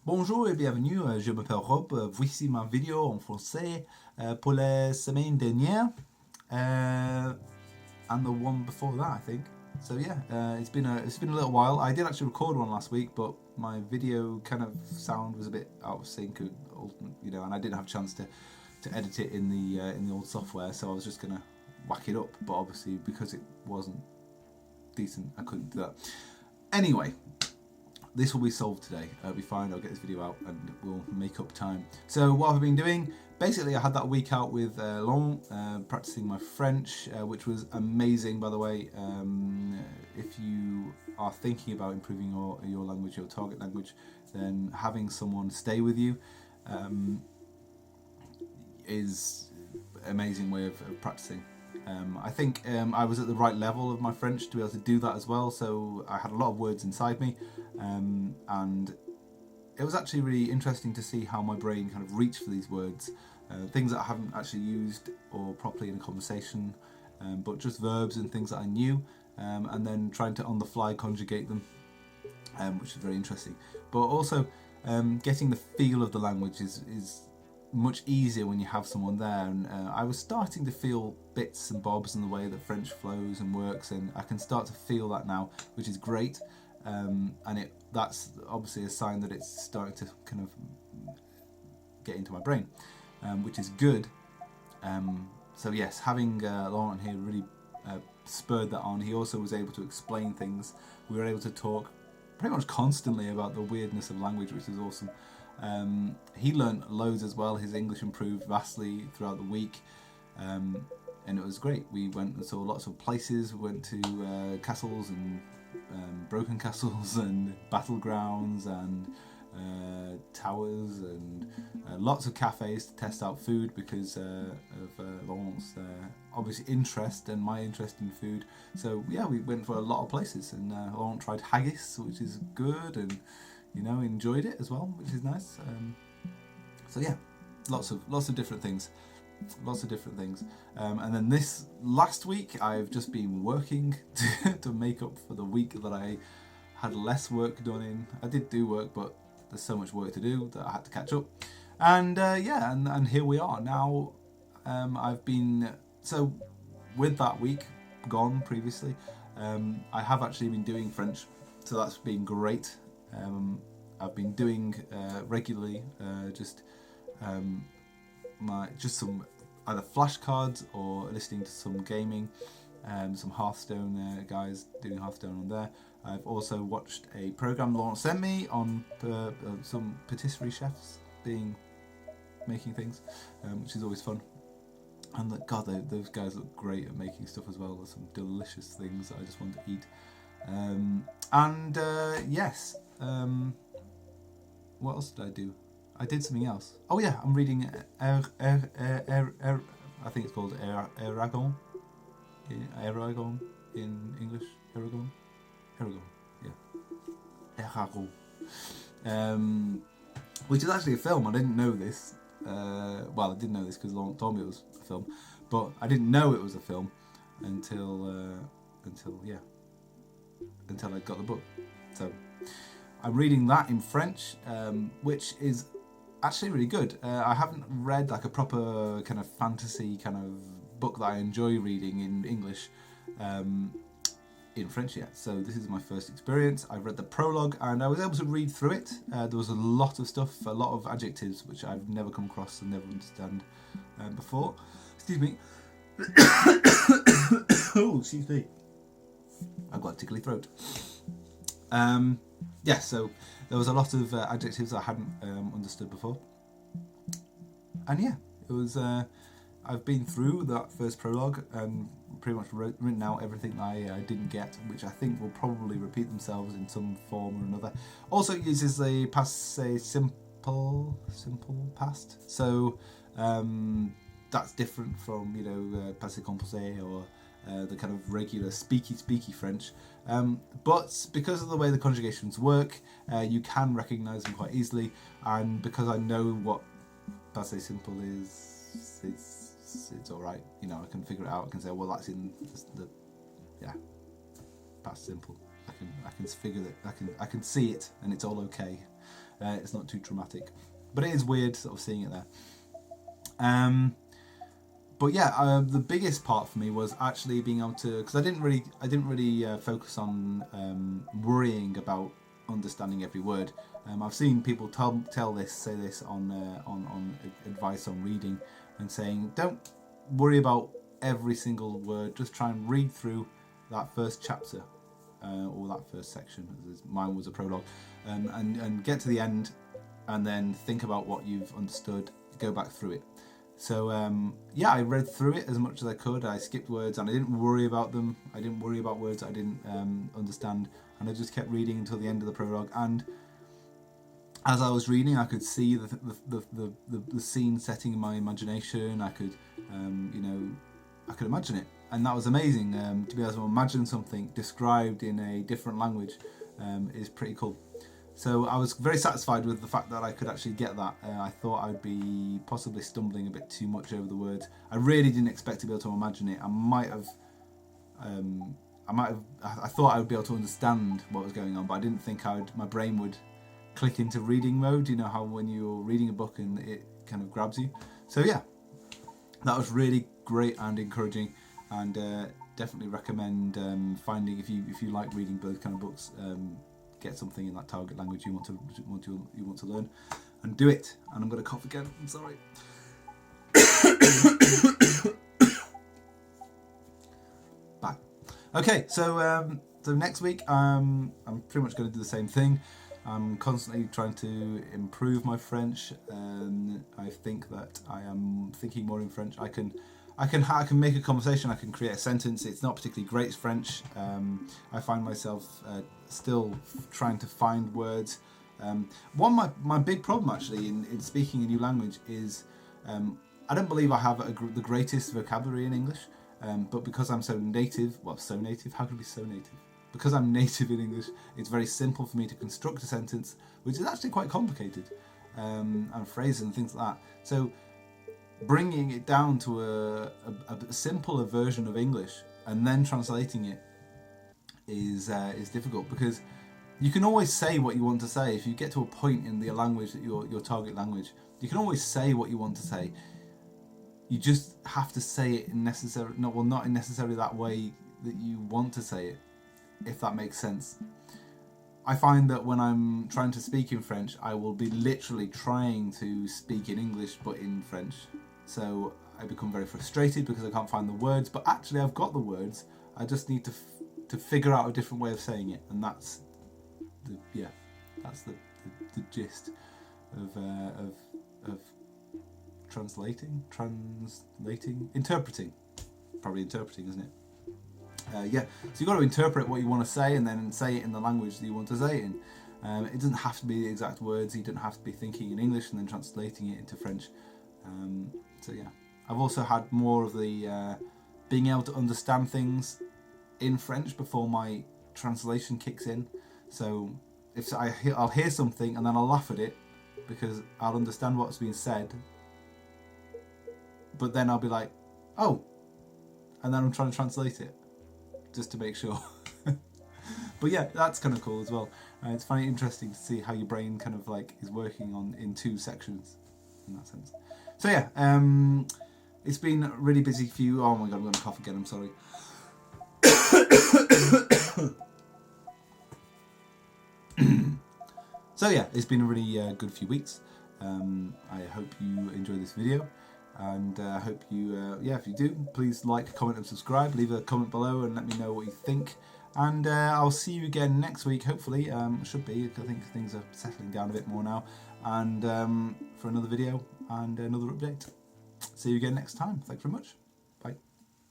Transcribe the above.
Bonjour et bienvenue, je m'appelle Rob. Voici ma vidéo en français pour la semaine dernière and the one before that, I think. So yeah, it's been a little while. I did actually record one last week, but my video kind of sound was a bit out of sync, and I didn't have a chance to edit it in the old software, so I was just gonna whack it up. But obviously, because it wasn't decent, I couldn't do that. Anyway, this will be solved today. It'll be fine. I'll get this video out and we'll make up time. So what have I been doing? Basically, I had that week out with Laurent, practicing my French, which was amazing, by the way. If you are thinking about improving your language, your target language, then having someone stay with you is an amazing way of practicing. I think I was at the right level of my French to be able to do that as well, so I had a lot of words inside me, and it was actually really interesting to see how my brain kind of reached for these words, things that I haven't actually used or properly in a conversation, but just verbs and things that I knew, and then trying to on the fly conjugate them, which is very interesting. But also getting the feel of the language is much easier when you have someone there, and I was starting to feel bits and bobs in the way that French flows and works, and I can start to feel that now, which is great, and that's obviously a sign that it's starting to kind of get into my brain, which is good. So yes, having Laurent here really spurred that on. He also was able to explain things. We were able to talk pretty much constantly about the weirdness of language, which is awesome. He learnt loads as well. His English improved vastly throughout the week, and it was great. We went and saw lots of places. We went to castles and broken castles and battlegrounds and towers and lots of cafes to test out food because of Laurent's obviously interest and my interest in food. So yeah, we went for a lot of places, and Laurent tried haggis, which is good, and enjoyed it as well, which is nice. So yeah, lots of different things, and then this last week I've just been working to make up for the week that I had less work done in. I did do work, but there's so much work to do that I had to catch up, and and here we are now. I've been so with that week gone previously, I have actually been doing French, so that's been great. I've been doing regularly just some either flashcards or listening to some gaming, some Hearthstone guys doing Hearthstone on there. I've also watched a program Laurent sent me on some patisserie chefs making things, which is always fun. And those guys look great at making stuff as well. There's some delicious things that I just want to eat. Yes. What else did I do? I did something else. Oh yeah, I'm reading I think it's called Eragon. Eragon in English. Eragon, yeah. Eragon. Which is actually a film. I didn't know this. Well, I did know this because Laurent told me it was a film, but I didn't know it was a film until I got the book. So I'm reading that in French, which is actually really good. I haven't read like a proper kind of fantasy kind of book that I enjoy reading in English in French yet. So this is my first experience. I've read the prologue and I was able to read through it. There was a lot of stuff, a lot of adjectives which I've never come across and never understand before. Excuse me. Oh, excuse me. I've got a tickly throat. So there was a lot of adjectives I hadn't understood before, and yeah, it was. I've been through that first prologue and pretty much written out everything I didn't get, which I think will probably repeat themselves in some form or another. Also, it uses the passé simple past, so that's different from passé composé or the kind of regular speaky French. But because of the way the conjugations work, you can recognise them quite easily, and because I know what passé simple is, it's all right. I can figure it out. I can say, well, that's in the past simple. I can figure that. I can see it, and it's all okay. It's not too traumatic, but it is weird sort of seeing it there. But yeah, the biggest part for me was actually being able to, because I didn't really focus on worrying about understanding every word. I've seen people say this on advice on reading, and saying don't worry about every single word, just try and read through that first chapter or that first section, as mine was a prologue, and get to the end, and then think about what you've understood, go back through it. So yeah, I read through it as much as I could. I skipped words and I didn't worry about them. I didn't worry about words I didn't understand, and I just kept reading until the end of the prologue. And as I was reading, I could see the scene setting in my imagination. I could I could imagine it, and that was amazing. To be able to imagine something described in a different language is pretty cool. So I was very satisfied with the fact that I could actually get that. I thought I'd be possibly stumbling a bit too much over the words. I really didn't expect to be able to imagine it. I thought I would be able to understand what was going on, but I didn't think my brain would click into reading mode. You know how when you're reading a book and it kind of grabs you. So yeah, that was really great and encouraging, and definitely recommend finding, if you like reading those kind of books, get something in that target language you want to learn, and do it. And I'm going to cough again. I'm sorry. Bye. Okay, so next week I'm pretty much going to do the same thing. I'm constantly trying to improve my French. I think that I am thinking more in French. I can make a conversation. I can create a sentence. It's not particularly great French. I find myself still trying to find words. My big problem actually in speaking a new language is I don't believe I have the greatest vocabulary in English. But because I'm so native, how can I be so native? Because I'm native in English, it's very simple for me to construct a sentence, which is actually quite complicated, and phrases and things like that. So bringing it down to a simpler version of English and then translating it is difficult, because you can always say what you want to say. If you get to a point in the language that your target language, you can always say what you want to say. You just have to say it not in necessarily that way that you want to say it, if that makes sense. I find that when I'm trying to speak in French, I will be literally trying to speak in English but in French. So I become very frustrated because I can't find the words, but actually I've got the words. I just need to figure out a different way of saying it, and that's the gist of interpreting, isn't it? So you've got to interpret what you want to say and then say it in the language that you want to say it in. It doesn't have to be the exact words. You don't have to be thinking in English and then translating it into French. So yeah, I've also had more of the being able to understand things in French before my translation kicks in. So if I'll hear something and then I'll laugh at it because I'll understand what's being said, but then I'll be like, oh, and then I'm trying to translate it just to make sure. But yeah, that's kind of cool as well. It's funny, interesting to see how your brain kind of like is working in two sections in that sense. So yeah, it's been really busy for you. Oh my god, I'm going to cough again. I'm sorry. So yeah, it's been a really good few weeks. I hope you enjoyed this video, and I hope you, if you do, please like, comment and subscribe. Leave a comment below and let me know what you think. And I'll see you again next week, hopefully. Should be. I think things are settling down a bit more now. And for another video and another update. See you again next time. Thanks very much.